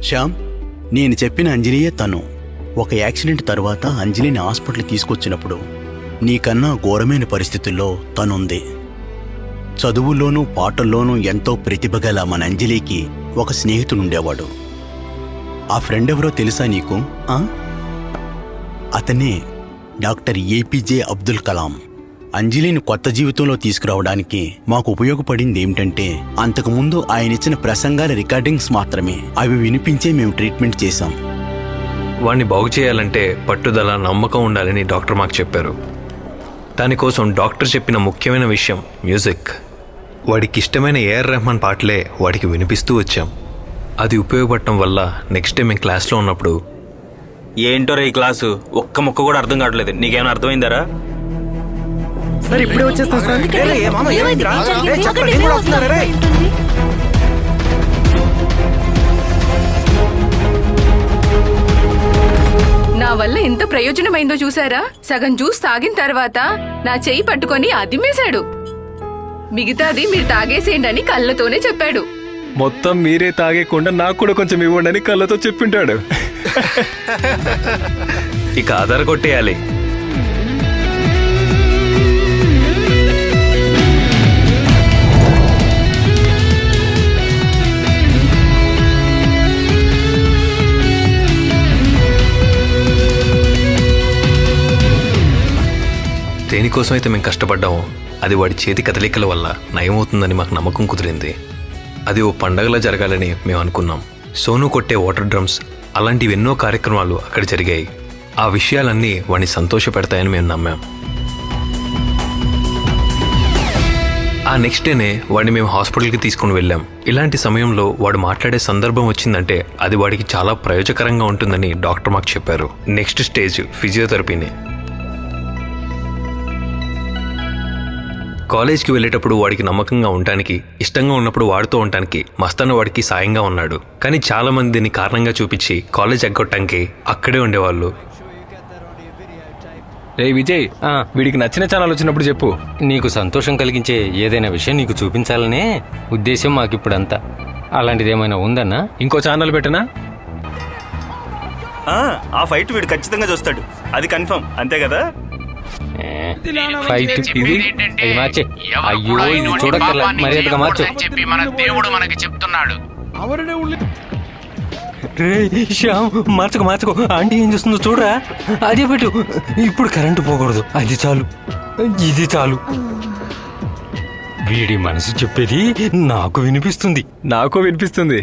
శ్యామ్, నేను చెప్పిన అంజలియే తను. ఒక యాక్సిడెంట్ తర్వాత అంజలిని హాస్పిటల్ తీసుకొచ్చినప్పుడు నీకన్నా ఘోరమైన పరిస్థితుల్లో తనుంది. చదువుల్లోనూ పాటల్లోనూ ఎంతో ప్రతిభ గల మన అంజలికి ఒక స్నేహితుడుండేవాడు. ఆ ఫ్రెండ్ ఎవరో తెలుసా నీకు? అతనే డాక్టర్ ఏపీజే అబ్దుల్ కలాం. అంజలిని కొత్త జీవితంలో తీసుకురావడానికి మాకు ఉపయోగపడింది ఏమిటంటే, అంతకుముందు ఆయన ఇచ్చిన ప్రసంగాల రికార్డింగ్స్ మాత్రమే. అవి వినిపించే మేము ట్రీట్మెంట్ చేశాం. వాడిని బాగు చేయాలంటే పట్టుదల, నమ్మకం ఉండాలని డాక్టర్ మాకు చెప్పారు. దానికోసం డాక్టర్ చెప్పిన ముఖ్యమైన విషయం మ్యూజిక్. వాడికి ఇష్టమైన ఏఆర్ రెహమాన్ పాటలే వాడికి వినిపిస్తూ వచ్చాం. అది ఉపయోగపడటం వల్ల నెక్స్ట్ డే మేము క్లాస్లో ఉన్నప్పుడు, ఏంటో రే ఈ క్లాసు ఒక్క ముక్క కూడా అర్థం కావట్లేదు. నీకేమైనా అర్థమైందారా? సార్ ఇప్పుడే వచ్చేస్తాం సార్. నా వల్ల ఎంత ప్రయోజనమైందో చూసారా? సగం జ్యూస్ తాగిన తర్వాత నా చెయ్యి పట్టుకొని అదిమేశాడు. మిగతాది మీరు తాగేసేయండి అని కళ్ళతోనే చెప్పాడు. మొత్తం మీరే తాగేకుండా నాకు కూడా కొంచెం ఇవ్వండి అని కళ్ళతో చెప్పింటాడు. ఇక ఆధార్ కొట్టేయాలి. దేనికోసం అయితే మేము కష్టపడ్డామో అది వాడి చేతి కదలికల వల్ల నయమవుతుందని మాకు నమ్మకం కుదిరింది. అది ఓ పండగలా జరగాలని మేము అనుకున్నాం. సోను కొట్టే వాటర్ డ్రమ్స్, అలాంటివి ఎన్నో కార్యక్రమాలు అక్కడ జరిగాయి. ఆ విషయాలన్నీ వాడిని సంతోషపెడతాయని మేము నమ్మాం. ఆ నెక్స్ట్ డేనే వాడిని మేము హాస్పిటల్కి తీసుకుని వెళ్ళాం. ఇలాంటి సమయంలో వాడు మాట్లాడే సందర్భం వచ్చిందంటే అది వాడికి చాలా ప్రయోజకరంగా ఉంటుందని డాక్టర్ మాకు చెప్పారు. నెక్స్ట్ స్టేజ్ ఫిజియోథెరపీనే. కాలేజ్కి వెళ్ళేటప్పుడు వాడికి నమ్మకంగా ఉండటానికి, ఇష్టంగా ఉన్నప్పుడు వాడుతూ ఉండటానికి మస్తాన్ వాడికి సాయంగా ఉన్నాడు. కానీ చాలా మంది దీన్ని కారణంగా చూపించి కాలేజ్ ఎగ్గొట్టడానికి అక్కడే ఉండేవాళ్ళు. రే విజయ్, వీడికి నచ్చిన ఛానల్ వచ్చినప్పుడు చెప్పు. నీకు సంతోషం కలిగించే ఏదైనా విషయం నీకు చూపించాలనే ఉద్దేశం మాకిప్పుడంతా. అలాంటిది ఏమైనా ఉందన్నా? ఇంకో ఛానల్ పెట్టనా? ఆ ఫైట్ వీడు ఖచ్చితంగా చూస్తాడు, అది కన్ఫర్మ్. అంతే కదా? ఫైట్ ఇది మార్చే. అయ్యో ఇది చూడక్కర్లా, మర్యాదగా మార్చు. చెప్పి మన దేవుడు మనకి చెప్తున్నాడు. శ్యామ్ మార్చుకో. ఆంటీ ఏం చేస్తుందో చూడరా. అదే పెట్టు. ఇప్పుడు కరెంటు పోకూడదు, అది చాలు, ఇది చాలు. వీడి మనసు చెప్పేది నాకు వినిపిస్తుంది. నాకు వినిపిస్తుంది.